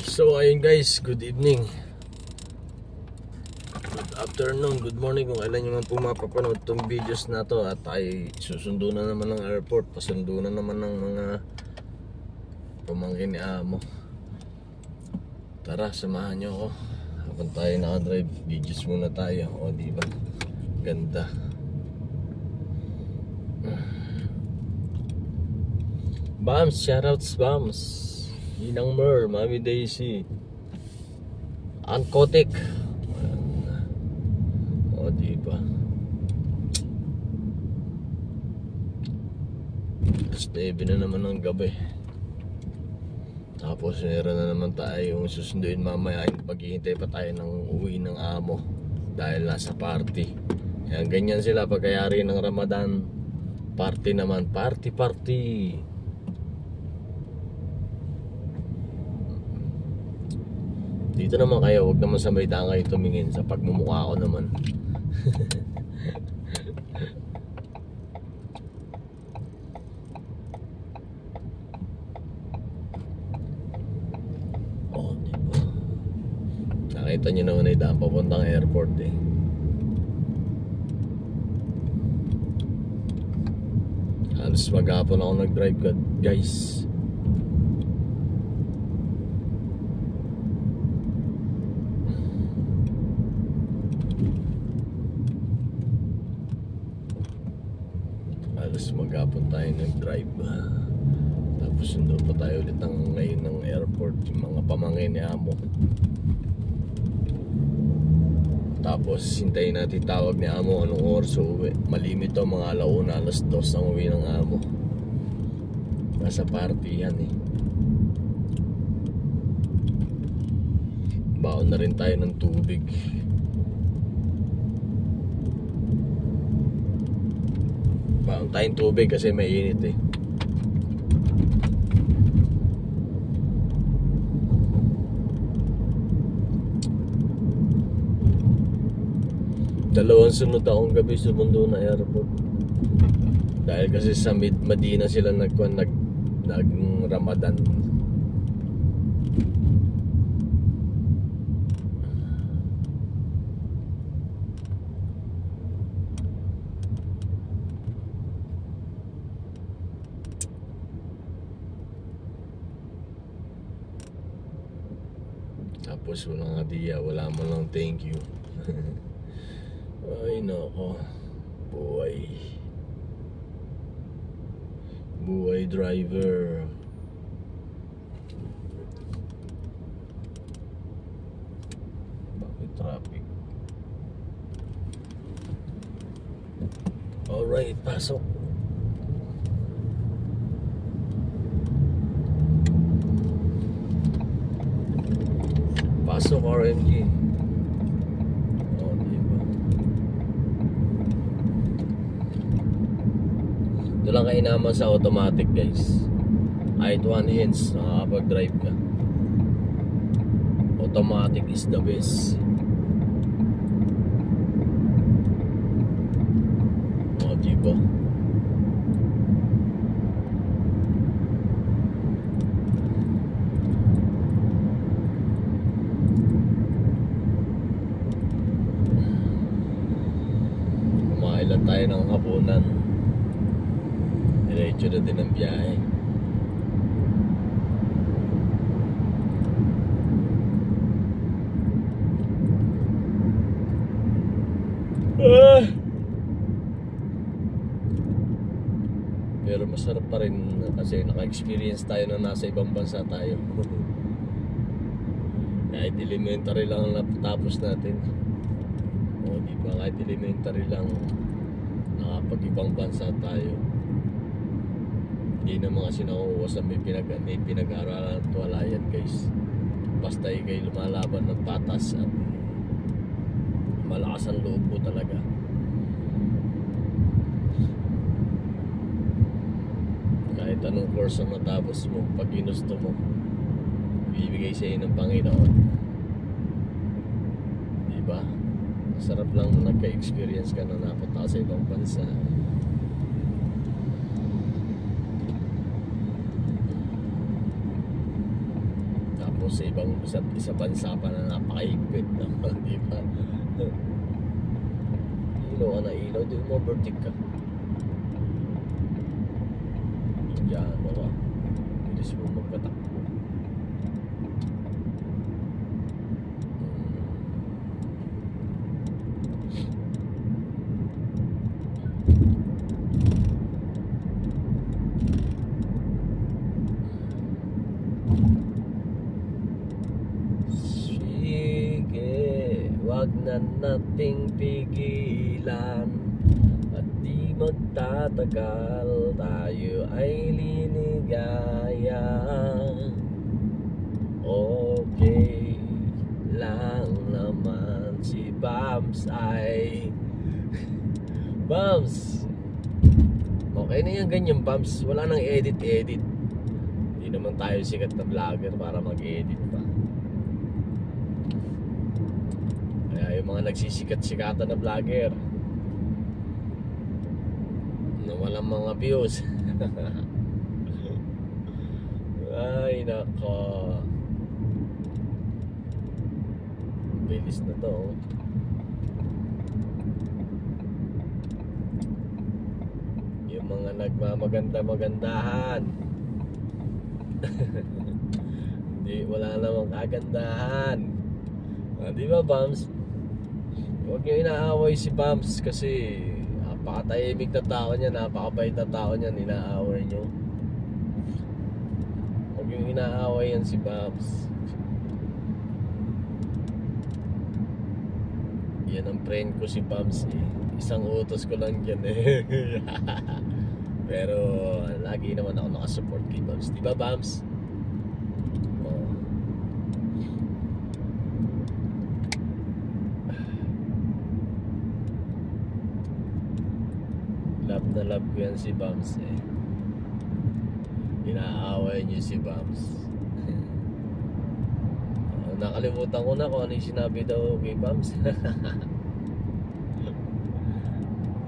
So ayun guys, good evening, good afternoon, good morning kung kailan nyo man po mapapanood itong videos na to. At ay susundo na naman ng airport, pasundo na naman ng mga pamangkin ni amo. Tara, samahan nyo ako habang tayo nakadrive. Videos muna tayo, o diba, ganda. Bams, shoutouts Bams, Inang Mer, Mami Daisy, Ankotik. O diba, alas 9 na naman ng gabi. Tapos meron na naman tayo yung susunduin mamaya. Paghihintay pa tayo ng uwi ng amo dahil nasa party. Kaya ganyan sila pagkayari ng Ramadan. Party naman, party. Dito naman kayo, huwag naman sa may tangay tumingin sa pagmumukha ko naman. Oh, diba? Nakita nyo naman ay daan papuntang airport eh. Halos maghapon ako nag-drive guys. Halos maghapon tayo nag-drive. Tapos sundo pa tayo ulit ngayon ng airport, yung mga pamangkin ni amo. Tapos hintayin natin tawag ni amo anong oras uwi. Malimit to, mga alauna, alas 2 ang uwi ng amo. Nasa party yan eh. Baon na rin tayo ng tubig. Baon tayong tubig kasi mainit eh. Dalawang sunod akong gabi sa mundo na airport. Dahil kasi sa Medina sila nag-Ramadan. Tapos walang hadiah, wala mo lang thank you. Ay nako, buhay driver. Bakit traffic? Alright, pasok. Pasok RMG. Ito lang kayo naman sa automatic guys. Kahit one hands nakakapag-drive ka. Automatic is the best. O diba? Kumain lang tayo ng hapunan. Diretso na din ang biyahe. Pero masarap pa rin kasi naka-experience tayo na nasa ibang bansa tayo. Kahit elementary lang ang natapos natin. O diba, kahit elementary lang nakapag-ibang bansa tayo. Hindi naman kasi nakukuha sa may pinag-aaralan at wala yan guys. Basta kayo lumalaban ng patas at malakas ang loob mo talaga. Kahit anong course ang matapos mo, pag ginusto mo, bibigay sa iyo ng Panginoon. Diba? Masarap lang nagka-experience ka na napunta sa ibang bansa. Tapos sa isa bansa pa na napakaigpit naman, di ba? Ilaw ka na ilaw, di mo overtake ka. Diyan mo ka. Bilis mo magpatakbo. Wag na nating pigilan at di magtatagal, tayo ay liligaya. Okay lang naman si Bams ay Bams, okay na yan ganyan Bams, wala nang edit. Di naman tayo sikat na vlogger para mag-edit pa. Kaya yung mga nagsisikat-sikatan na vlogger na walang mga views ay nako, bilis na to. Yung mga nagmamaganda-magandahan hindi, wala namang kagandahan. Di ba Bams? Huwag nyo inaaway si Bams kasi napakatahimik na tao niya, napakabait na tao niya, inaaway nyo. Huwag nyo inaaway yan si Bams. Yan ang friend ko si Bams eh. Isang utos ko lang dyan eh. Pero lagi naman ako nakasupport kay Bams. Di ba Bams? Love na love ko yan si Bams eh. Inaaway niyo si Bams. Nakalimutan ko na kung ano yung sinabi daw kay Bams.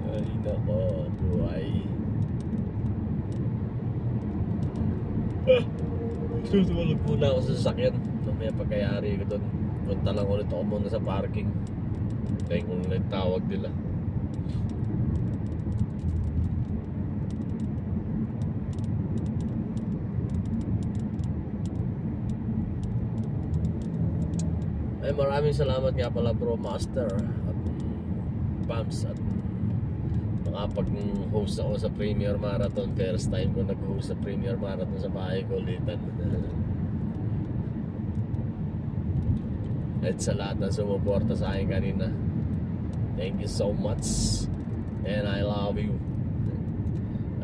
Ay nako, buhay. Susumalog muna ako sa sasakyan. Mamaya pagkayari ko doon, punta lang ulit ako muna sa parking. Kaya kung nagtawag nila. Ay, maraming salamat nga pala Bro Master at Bams at nakapag-host ako sa Premier Marathon. First time ko nag-host sa Premier Marathon sa bahay ko ulitan. At sa lahat na sumuporta sa akin kanina, thank you so much and I love you.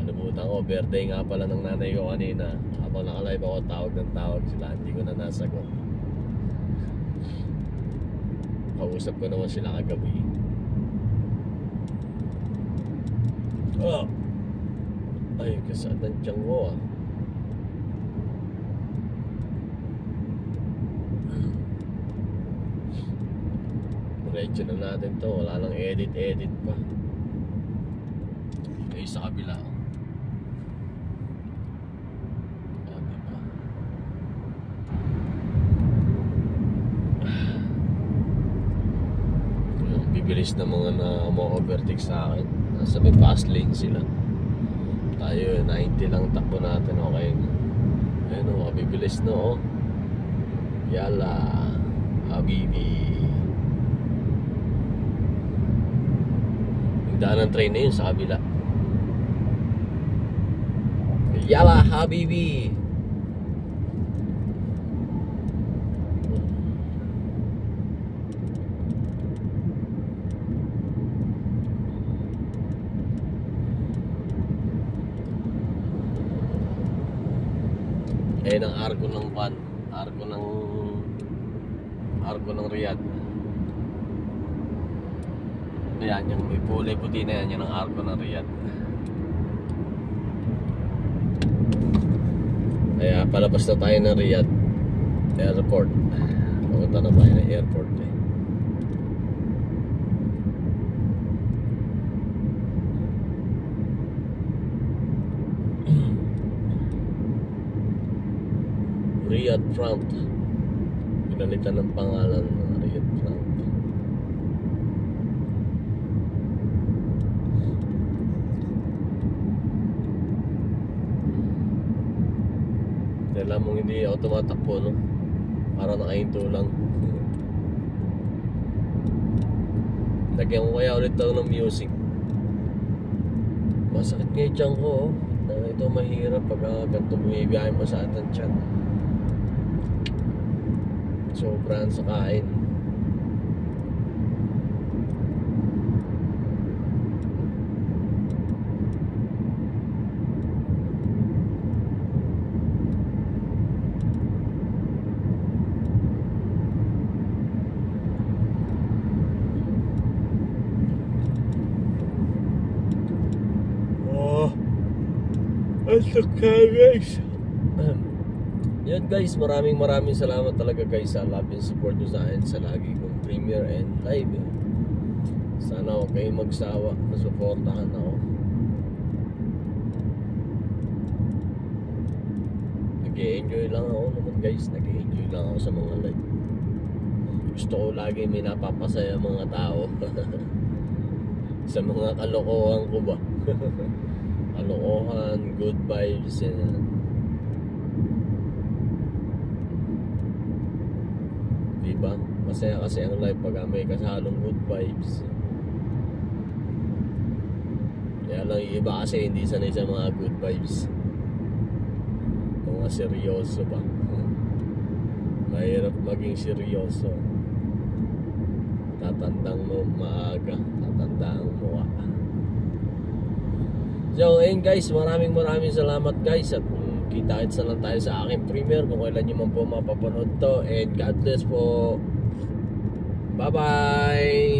Nabutan ko, birthday nga pala ng nanay ko kanina. Habang nakalive ako, tawag ng tawag sila, hindi ko na nasagot. Kausap ko naman sila kagabi. Oh! Ay, kasaan ng tiyang ko ah. Diretso na natin to, wala nang edit pa. Ay, sa kabila. Oh, diba? Bibilis na mga overtake sa akin. Nasa may fast lane sila. Tayo 90 lang takbo natin, okay na. Ayun o, bibilis na o. Yala Habibi. Yung daan ng train na yun sa kabila. Yala Habibi. Eh, ng arko ng van, arko ng Riyadh. Ayan, yung may kulay puti na yan, yan ang arko ng Riyadh. Kaya palabas na tayo ng Riyadh Airport. Pumunta na tayo ng airport eh. Riyadh front. pinalitan ng pangalan ng Riot Front. Alam mong hindi ako tumatakbo, no? Para nakahinto lang. Lagyan ko kaya ulit ako ng music. Masakit nga yung tiyan ko, oh. Ito mahirap pag ganito bumibiyahe mo sa ating tiyan. Sobrang sa kain. Ito ka guys. Yan guys, maraming salamat talaga guys sa love and support nyo sa akin sa lagi kong premiere and live. Sana huwag kayong magsawa na supportahan ako. Nag-i-enjoy lang ako naman guys. Nag-i-enjoy lang ako sa mga live. Gusto ko lagi may napapasaya mga tao. Sa mga kalokohan ko ba. Kalokohan, good vibes, and diba? Masaya kasi ang life pag may kasalong good vibes. Kaya lang yung iba kasi hindi sanay sa mga good vibes. Mga seryoso ba? Mahirap maging seryoso. Tatandang mo maaga, tatandang mo So, ayun guys, maraming salamat guys. At kita-kits na lang tayo sa aking premiere kung kailan nyo man po mapapanood to. And God bless po. Bye-bye!